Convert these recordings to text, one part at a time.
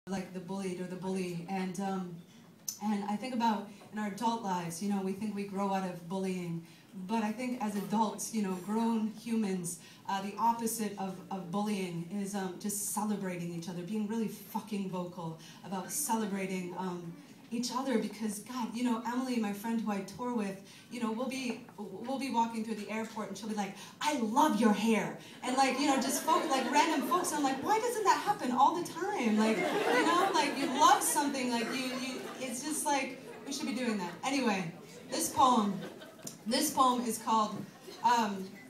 like the bullied or the bully, and I think about in our adult lives, you know, we think we grow out of bullying, but I think as adults, you know, grown humans, the opposite of bullying is just celebrating each other, being really fucking vocal about celebrating each other, because God, you know, Emily, my friend who I tour with, you know, we'll be walking through the airport and she'll be like, I love your hair, and like, you know, just folk, like random folks. I'm like, why doesn't that happen all the time? Like, you know, like you love something, like you it's just like we should be doing that. Anyway, this poem is called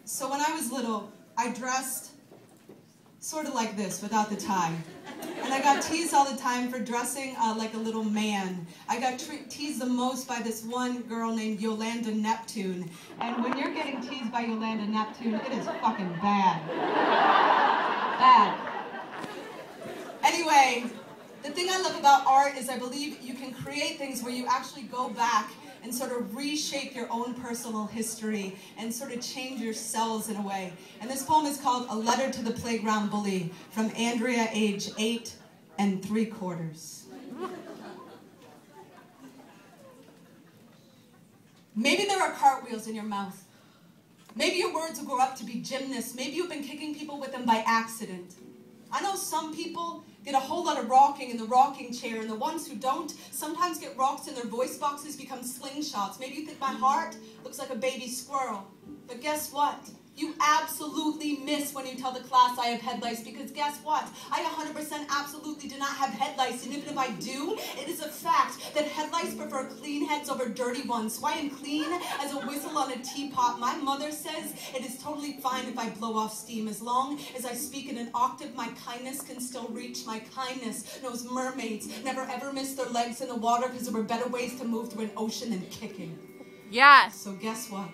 so when I was little, I dressed sort of like this, without the tie. And I got teased all the time for dressing like a little man. I got teased the most by this one girl named Yolanda Neptune. And when you're getting teased by Yolanda Neptune, it is fucking bad. Bad. Anyway, the thing I love about art is I believe you can create things where you actually go back and sort of reshape your own personal history and sort of change your cells in a way. And this poem is called A Letter to the Playground Bully, from Andrea, age 8 3/4. Maybe there are cartwheels in your mouth. Maybe your words will grow up to be gymnasts. Maybe you've been kicking people with them by accident. I know some people get a whole lot of rocking in the rocking chair, and the ones who don't sometimes get rocks in their voice boxes become slingshots. Maybe you think my heart looks like a baby squirrel. But guess what? You absolutely miss when you tell the class I have head lice, because guess what? I 100% absolutely do not have head lice, and even if I do, it is a fact that head lice prefer clean heads over dirty ones. So I am clean as a whistle on a teapot. My mother says it is totally fine if I blow off steam. As long as I speak in an octave, my kindness can still reach. My kindness knows mermaids never ever miss their legs in the water, because there were better ways to move through an ocean than kicking. Yes. So guess what?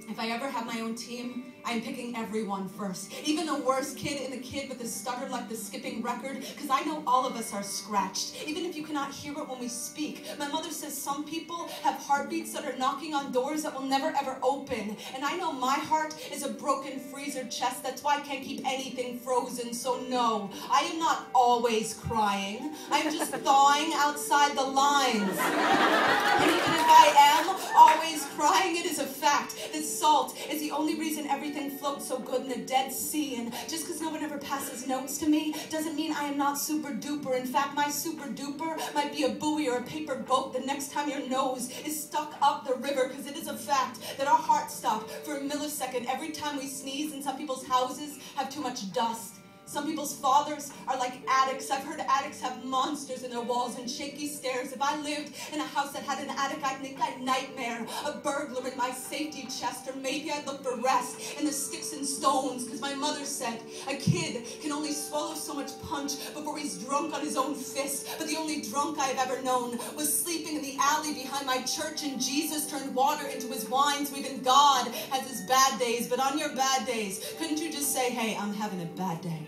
If I ever have my own team, I'm picking everyone first. Even the worst kid and the kid with a stutter like the skipping record, because I know all of us are scratched, even if you cannot hear it when we speak. My mother says some people have heartbeats that are knocking on doors that will never ever open. And I know my heart is a broken freezer chest. That's why I can't keep anything frozen. So no, I am not always crying. I'm just thawing outside the lines. And even if I am always crying, it is a fact that salt is the only reason everything floats so good in the Dead Sea. And just because no one ever passes notes to me doesn't mean I am not super duper. In fact, my super duper might be a buoy or a paper boat the next time your nose is stuck up the river, because it is a fact that our hearts stop for a millisecond every time we sneeze, and some people's houses have too much dust. Some people's fathers are like addicts. I've heard addicts have monsters in their walls and shaky stairs. If I lived in a house that had an attic, I'd think I'd nightmare a burglar in my safety chest, or maybe I'd look for rest in the sticks and stones, because my mother said a kid can only swallow so much punch before he's drunk on his own fist. But the only drunk I've ever known was sleeping in the alley behind my church, and Jesus turned water into his wine. So even God has his bad days. But on your bad days, couldn't you just say, hey, I'm having a bad day?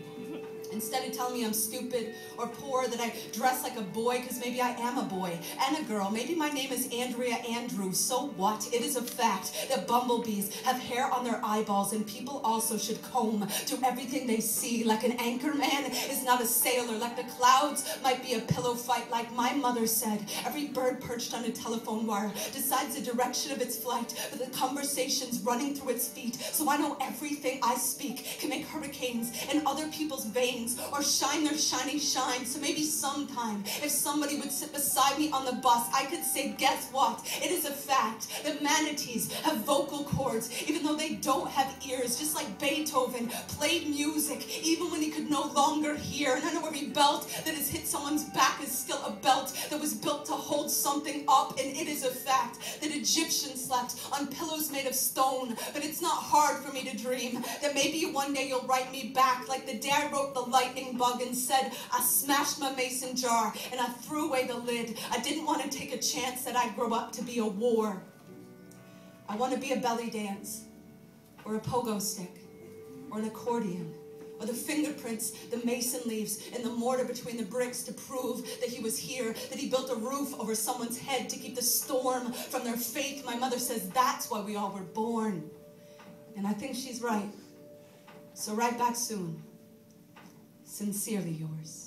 Instead of telling me I'm stupid or poor, that I dress like a boy, because maybe I am a boy and a girl. Maybe my name is Andrea Andrew. So what? It is a fact that bumblebees have hair on their eyeballs, and people also should comb to everything they see. Like an anchor man is not a sailor. Like the clouds might be a pillow fight. Like my mother said, every bird perched on a telephone wire decides the direction of its flight, but the conversation's running through its feet. So I know everything I speak can make hurricanes in other people's veins, or shine their shiny shine. So maybe sometime, if somebody would sit beside me on the bus, I could say, guess what? It is a fact that manatees have vocal cords, even though they don't have ears. Just like Beethoven played music even when he could no longer hear. And I know every belt that has hit someone's back is still a belt that was built to hold something up. And it is a fact that Egyptians slept on pillows made of stone. But it's not hard for me to dream that maybe one day you'll write me back like the day I wrote the lightning bug and said, I smashed my mason jar and I threw away the lid. I didn't want to take a chance that I'd grow up to be a war. I want to be a belly dance, or a pogo stick, or an accordion, or the fingerprints the mason leaves in the mortar between the bricks to prove that he was here, that he built a roof over someone's head to keep the storm from their faith. My mother says that's why we all were born. And I think she's right. So write back soon. Sincerely yours.